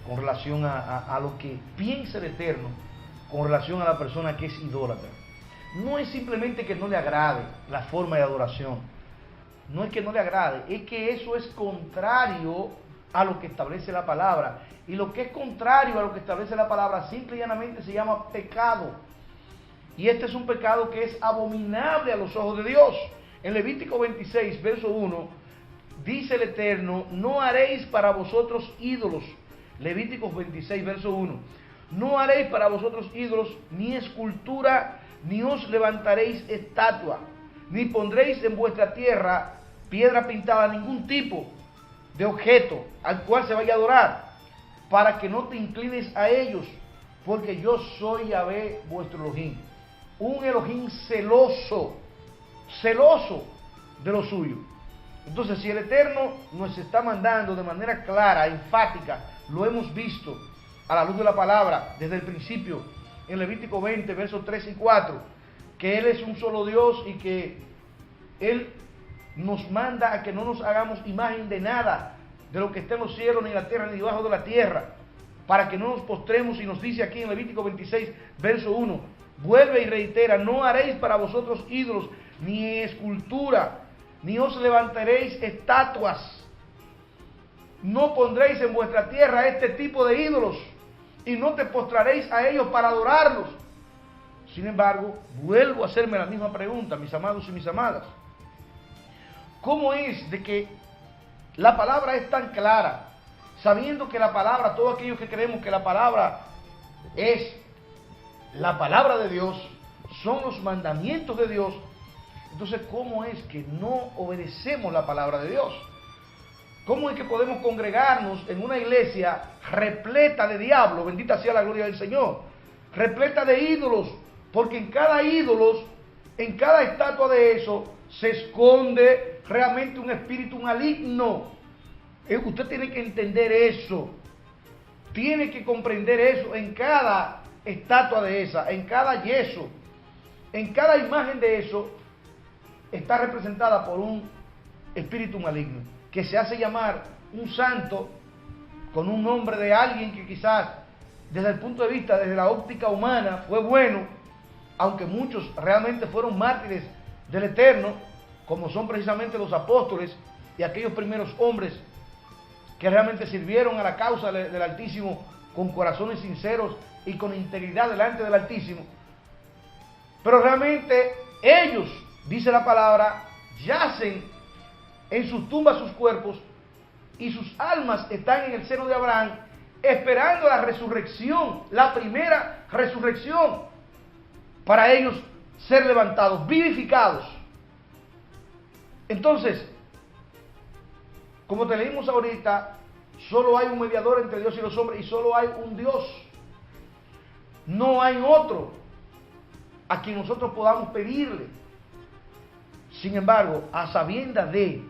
con relación a lo que piensa el Eterno, con relación a la persona que es idólatra. No es simplemente que no le agrade la forma de adoración, no es que no le agrade, es que eso es contrario a lo que establece la palabra. Y lo que es contrario a lo que establece la palabra, simple y llanamente se llama pecado. Y este es un pecado que es abominable a los ojos de Dios. En Levítico 26, verso 1, dice el Eterno: no haréis para vosotros ídolos. Levítico 26, verso 1. No haréis para vosotros ídolos, ni escultura, ni os levantaréis estatua, ni pondréis en vuestra tierra piedra pintada, ningún tipo de objeto al cual se vaya a adorar, para que no te inclines a ellos, porque yo soy Yahvé vuestro Elohim, un Elohim celoso de lo suyo. Entonces, si el Eterno nos está mandando de manera clara, enfática, lo hemos visto a la luz de la palabra desde el principio, en Levítico 20, versos 3 y 4, que Él es un solo Dios y que Él nos manda a que no nos hagamos imagen de nada, de lo que está en los cielos, ni en la tierra, ni debajo de la tierra, para que no nos postremos. Y nos dice aquí en Levítico 26, verso 1, vuelve y reitera: no haréis para vosotros ídolos, ni escultura, ni os levantaréis estatuas, no pondréis en vuestra tierra este tipo de ídolos, y no te postraréis a ellos para adorarlos. Sin embargo, vuelvo a hacerme la misma pregunta, mis amados y mis amadas. ¿Cómo es de que la palabra es tan clara, sabiendo que la palabra, todos aquellos que creemos que la palabra es la palabra de Dios, son los mandamientos de Dios? Entonces, ¿cómo es que no obedecemos la palabra de Dios? ¿Cómo es que podemos congregarnos en una iglesia repleta de diablos, bendita sea la gloria del Señor, repleta de ídolos? Porque en cada ídolo, en cada estatua de eso, se esconde realmente un espíritu maligno. Usted tiene que entender eso, tiene que comprender eso. En cada estatua de esa, en cada yeso, en cada imagen de eso, está representada por un espíritu maligno, que se hace llamar un santo, con un nombre de alguien que quizás desde el punto de vista, desde la óptica humana, fue bueno, aunque muchos realmente fueron mártires del Eterno, como son precisamente los apóstoles y aquellos primeros hombres que realmente sirvieron a la causa del Altísimo con corazones sinceros y con integridad delante del Altísimo. Pero realmente ellos, dice la palabra, yacen en sus tumbas sus cuerpos, y sus almas están en el seno de Abraham, esperando la resurrección, la primera resurrección, para ellos ser levantados, vivificados. Entonces, como te leímos ahorita, solo hay un mediador entre Dios y los hombres, y solo hay un Dios. No hay otro a quien nosotros podamos pedirle. Sin embargo, a sabiendas de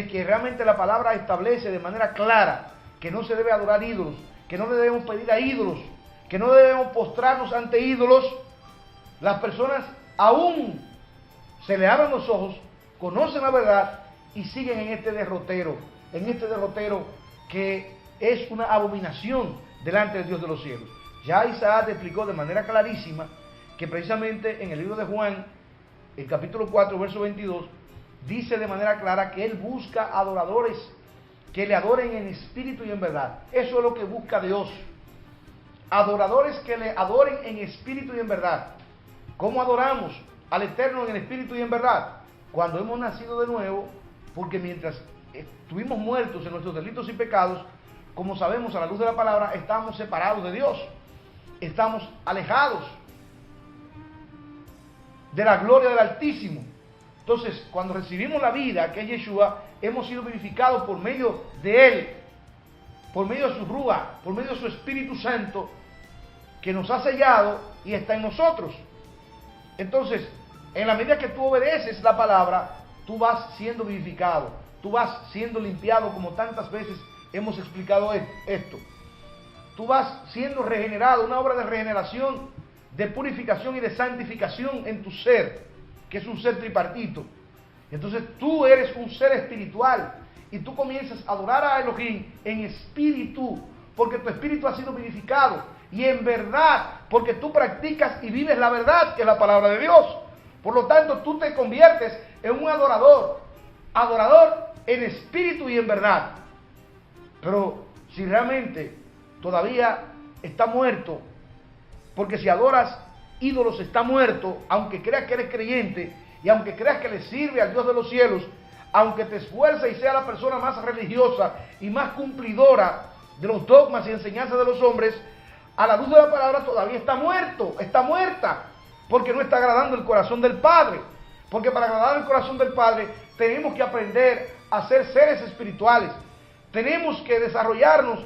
que realmente la palabra establece de manera clara que no se debe adorar ídolos, que no le debemos pedir a ídolos, que no debemos postrarnos ante ídolos, las personas aún se le abren los ojos, conocen la verdad y siguen en este derrotero que es una abominación delante del Dios de los cielos. Ya Isaac explicó de manera clarísima que precisamente en el libro de Juan, el capítulo 4, verso 22, dice de manera clara que Él busca adoradores que le adoren en espíritu y en verdad. Eso es lo que busca Dios. Adoradores que le adoren en espíritu y en verdad. ¿Cómo adoramos al Eterno en el espíritu y en verdad? Cuando hemos nacido de nuevo, porque mientras estuvimos muertos en nuestros delitos y pecados, como sabemos a la luz de la palabra, estamos separados de Dios. Estamos alejados de la gloria del Altísimo. Entonces, cuando recibimos la vida, que es Yeshua, hemos sido vivificados por medio de Él, por medio de su Rúa, por medio de su Espíritu Santo, que nos ha sellado y está en nosotros. Entonces, en la medida que tú obedeces la palabra, tú vas siendo vivificado, tú vas siendo limpiado, como tantas veces hemos explicado esto. Tú vas siendo regenerado, una obra de regeneración, de purificación y de santificación en tu ser, que es un ser tripartito. Entonces tú eres un ser espiritual y tú comienzas a adorar a Elohim en espíritu, porque tu espíritu ha sido vivificado, y en verdad, porque tú practicas y vives la verdad, que es la palabra de Dios. Por lo tanto, tú te conviertes en un adorador en espíritu y en verdad. Pero si realmente todavía está muerto, porque si adoras ídolos está muerto, aunque creas que eres creyente y aunque creas que le sirve al Dios de los cielos, aunque te esfuerces y sea la persona más religiosa y más cumplidora de los dogmas y enseñanzas de los hombres, a la luz de la palabra todavía está muerto, está muerta, porque no está agradando el corazón del Padre. Porque para agradar el corazón del Padre tenemos que aprender a ser seres espirituales, tenemos que desarrollarnos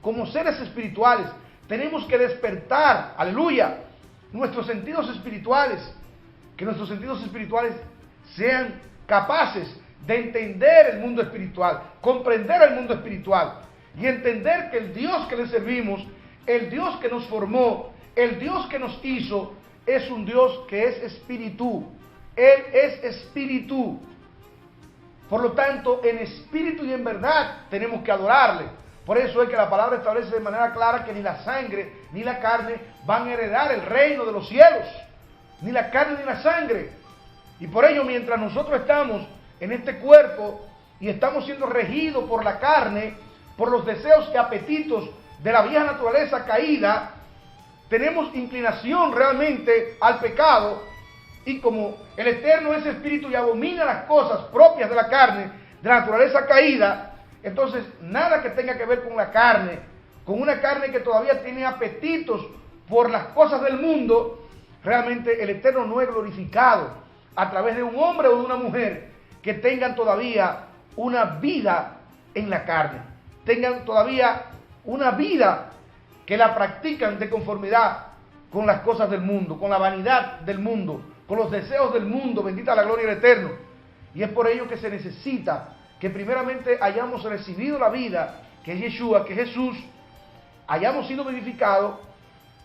como seres espirituales, tenemos que despertar, aleluya, nuestros sentidos espirituales, que nuestros sentidos espirituales sean capaces de entender el mundo espiritual, comprender el mundo espiritual y entender que el Dios que le servimos, el Dios que nos formó, el Dios que nos hizo, es un Dios que es espíritu. Él es espíritu. Por lo tanto, en espíritu y en verdad tenemos que adorarle. Por eso es que la palabra establece de manera clara que ni la sangre ni la carne van a heredar el reino de los cielos. Ni la carne ni la sangre. Y por ello, mientras nosotros estamos en este cuerpo y estamos siendo regidos por la carne, por los deseos y apetitos de la vieja naturaleza caída, tenemos inclinación realmente al pecado, y como el Eterno es espíritu y abomina las cosas propias de la carne, de la naturaleza caída, entonces nada que tenga que ver con la carne, con una carne que todavía tiene apetitos por las cosas del mundo, realmente el Eterno no es glorificado a través de un hombre o de una mujer que tengan todavía una vida en la carne, tengan todavía una vida que la practican de conformidad con las cosas del mundo, con la vanidad del mundo, con los deseos del mundo, bendita la gloria del Eterno. Y es por ello que se necesita que primeramente hayamos recibido la vida, que es Yeshua, que es Jesús, hayamos sido vivificados,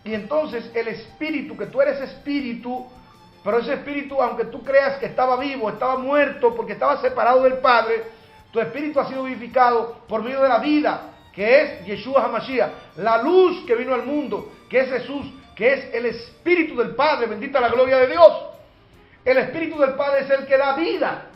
y entonces el espíritu, que tú eres espíritu, pero ese espíritu, aunque tú creas que estaba vivo, estaba muerto, porque estaba separado del Padre, tu espíritu ha sido vivificado por medio de la vida, que es Yeshua HaMashiach, la luz que vino al mundo, que es Jesús, que es el Espíritu del Padre, bendita la gloria de Dios. El Espíritu del Padre es el que da vida,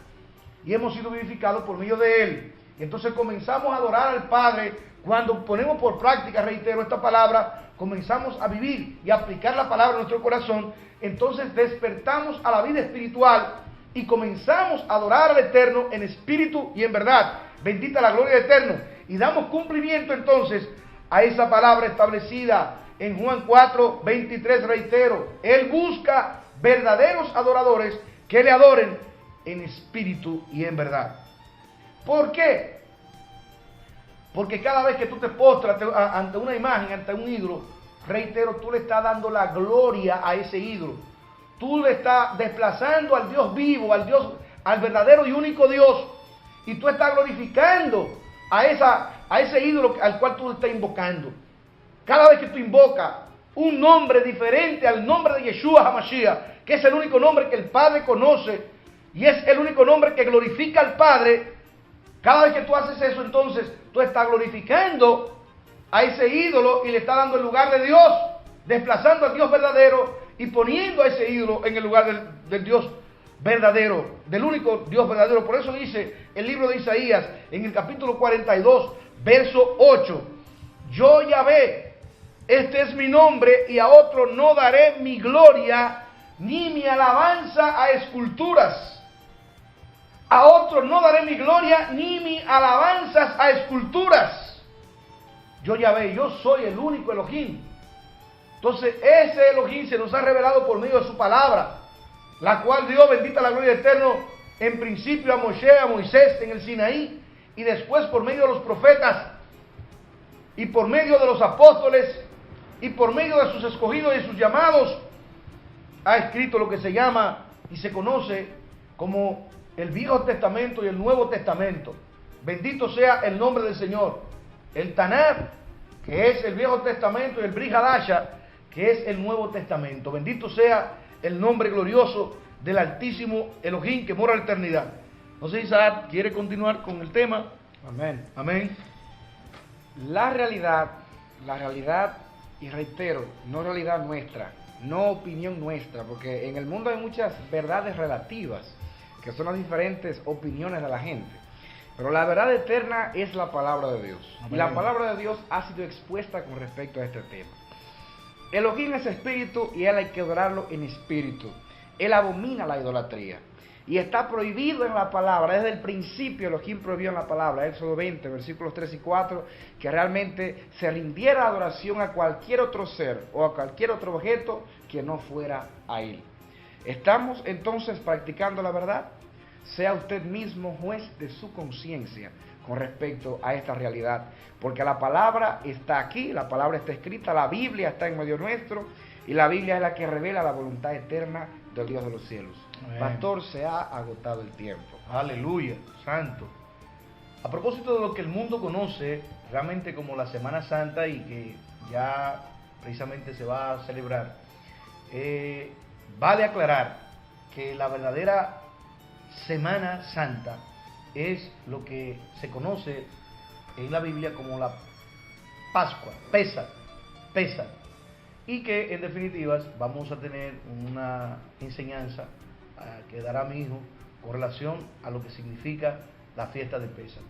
y hemos sido vivificados por medio de Él. Y entonces comenzamos a adorar al Padre, cuando ponemos por práctica, reitero esta palabra, comenzamos a vivir y a aplicar la palabra en nuestro corazón, entonces despertamos a la vida espiritual, y comenzamos a adorar al Eterno en espíritu y en verdad, bendita la gloria del Eterno. Y damos cumplimiento entonces a esa palabra establecida en Juan 4, 23, reitero. Él busca verdaderos adoradores que le adoren en espíritu y en verdad. ¿Por qué? Porque cada vez que tú te postras ante una imagen, ante un ídolo, reitero, tú le estás dando la gloria a ese ídolo. Tú le estás desplazando al Dios vivo, al verdadero y único Dios, y tú estás glorificando a ese ídolo al cual tú estás invocando. Cada vez que tú invocas un nombre diferente al nombre de Yeshua HaMashiach, que es el único nombre que el Padre conoce y es el único nombre que glorifica al Padre, cada vez que tú haces eso, entonces tú estás glorificando a ese ídolo y le estás dando el lugar de Dios, desplazando al Dios verdadero y poniendo a ese ídolo en el lugar del Dios verdadero, del único Dios verdadero. Por eso dice el libro de Isaías en el capítulo 42, verso 8, yo Yahvé, este es mi nombre, y a otro no daré mi gloria ni mi alabanza a esculturas. A otro no daré mi gloria ni mi alabanzas a esculturas. Yo Yahvé, yo soy el único Elohim. Entonces ese Elohim se nos ha revelado por medio de su palabra, la cual dio, bendita la gloria del Eterno, en principio a Moshe, a Moisés en el Sinaí, y después por medio de los profetas, y por medio de los apóstoles, y por medio de sus escogidos y sus llamados, ha escrito lo que se llama y se conoce como el Viejo Testamento y el Nuevo Testamento. Bendito sea el nombre del Señor. El Tanakh, que es el Viejo Testamento, y el Brit Hadasha, que es el Nuevo Testamento. Bendito sea el nombre glorioso del Altísimo Elohim que mora en la eternidad. No sé si Isaac quiere continuar con el tema. Amén. Amén. La realidad, y reitero, no realidad nuestra, no opinión nuestra, porque en el mundo hay muchas verdades relativas, que son las diferentes opiniones de la gente. Pero la verdad eterna es la palabra de Dios. Amén. Y la palabra de Dios ha sido expuesta con respecto a este tema. Elohim es espíritu y él hay que adorarlo en espíritu. Él abomina la idolatría. Y está prohibido en la palabra, desde el principio Elohim prohibió en la palabra, Éxodo 20, versículos 3 y 4, que realmente se rindiera adoración a cualquier otro ser o a cualquier otro objeto que no fuera a él. ¿Estamos entonces practicando la verdad? Sea usted mismo juez de su conciencia con respecto a esta realidad, porque la palabra está aquí, la palabra está escrita, la Biblia está en medio nuestro, y la Biblia es la que revela la voluntad eterna del Dios de los cielos. Amén. Pastor, se ha agotado el tiempo. Aleluya, santo. A propósito de lo que el mundo conoce realmente como la Semana Santa y que ya precisamente se va a celebrar, vale aclarar que la verdadera Semana Santa es lo que se conoce en la Biblia como la Pascua, Pesach, y que en definitiva vamos a tener una enseñanza que dará mi hijo con relación a lo que significa la fiesta de Pesach.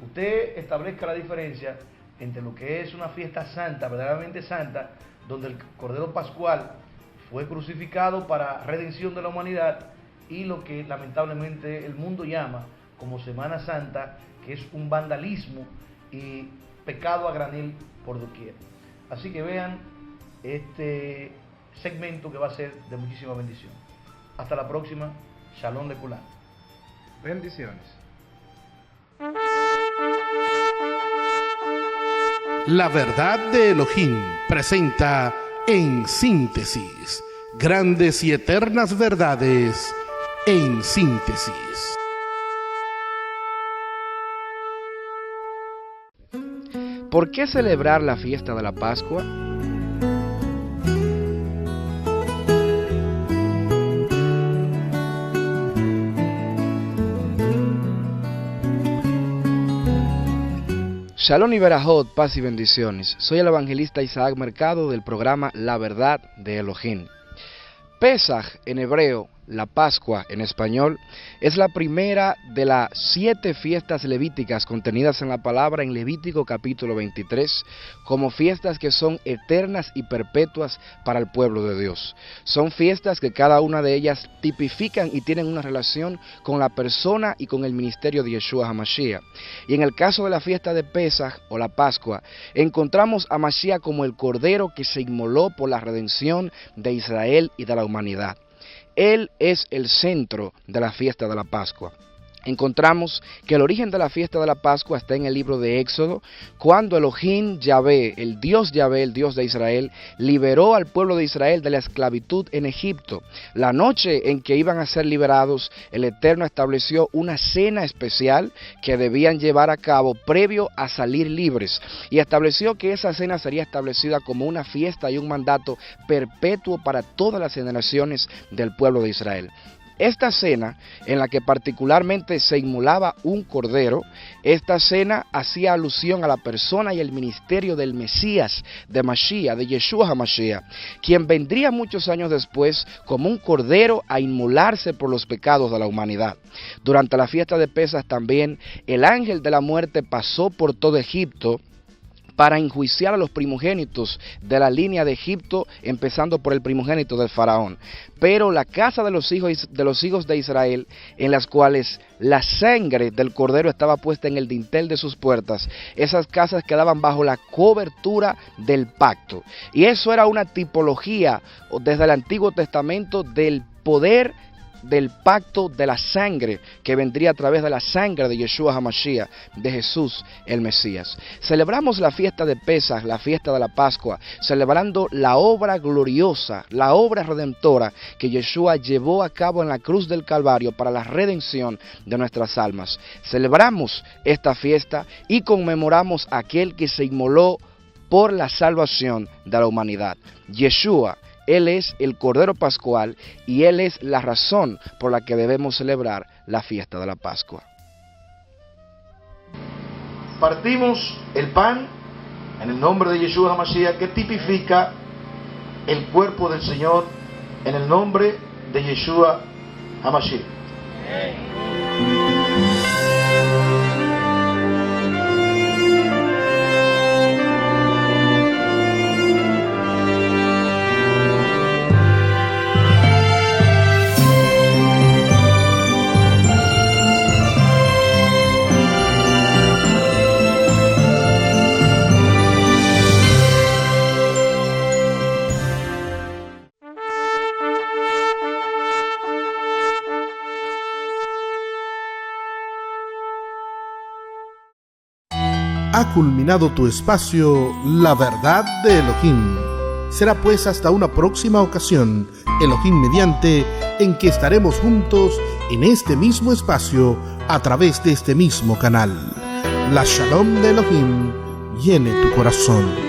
Usted establezca la diferencia entre lo que es una fiesta santa, verdaderamente santa, donde el Cordero Pascual fue crucificado para redención de la humanidad, y lo que lamentablemente el mundo llama como Semana Santa, que es un vandalismo y pecado a granel por doquier. Así que vean este segmento que va a ser de muchísima bendición. Hasta la próxima. Shalom Lekulán. Bendiciones. La verdad de Elohim presenta En Síntesis, grandes y eternas verdades en síntesis. ¿Por qué celebrar la fiesta de la Pascua? Shalom y Berajot, paz y bendiciones. Soy el evangelista Isaac Mercado del programa La Verdad de Elohim. Pesach en hebreo, la Pascua en español, es la primera de las 7 fiestas levíticas contenidas en la palabra en Levítico capítulo 23, como fiestas que son eternas y perpetuas para el pueblo de Dios. Son fiestas que cada una de ellas tipifican y tienen una relación con la persona y con el ministerio de Yeshua HaMashiach. Y en el caso de la fiesta de Pesach o la Pascua, encontramos a Mashiach como el Cordero que se inmoló por la redención de Israel y de la humanidad. Él es el centro de la fiesta de la Pascua. Encontramos que el origen de la fiesta de la Pascua está en el libro de Éxodo, cuando Elohim Yahvé, el Dios de Israel, liberó al pueblo de Israel de la esclavitud en Egipto. La noche en que iban a ser liberados, el Eterno estableció una cena especial que debían llevar a cabo previo a salir libres, y estableció que esa cena sería establecida como una fiesta y un mandato perpetuo para todas las generaciones del pueblo de Israel. Esta cena, en la que particularmente se inmolaba un cordero, esta cena hacía alusión a la persona y el ministerio del Mesías, de Mashiach, de Yeshua HaMashiach, quien vendría muchos años después como un cordero a inmolarse por los pecados de la humanidad. Durante la fiesta de Pesach también, el ángel de la muerte pasó por todo Egipto para enjuiciar a los primogénitos de la línea de Egipto, empezando por el primogénito del faraón. Pero la casa de los hijos de Israel, en las cuales la sangre del cordero estaba puesta en el dintel de sus puertas, esas casas quedaban bajo la cobertura del pacto. Y eso era una tipología desde el Antiguo Testamento del poder del pacto de la sangre que vendría a través de la sangre de Yeshua HaMashiach, de Jesús el Mesías. Celebramos la fiesta de Pesach, la fiesta de la Pascua, celebrando la obra gloriosa, la obra redentora que Yeshua llevó a cabo en la cruz del Calvario para la redención de nuestras almas. Celebramos esta fiesta y conmemoramos a aquel que se inmoló por la salvación de la humanidad, Yeshua, Él es el Cordero Pascual y Él es la razón por la que debemos celebrar la fiesta de la Pascua. Partimos el pan en el nombre de Yeshua HaMashiach, que tipifica el cuerpo del Señor, en el nombre de Yeshua HaMashiach. Ha culminado tu espacio, La Verdad de Elohim. Será pues hasta una próxima ocasión, Elohim mediante, en que estaremos juntos en este mismo espacio, a través de este mismo canal. La Shalom de Elohim llene tu corazón.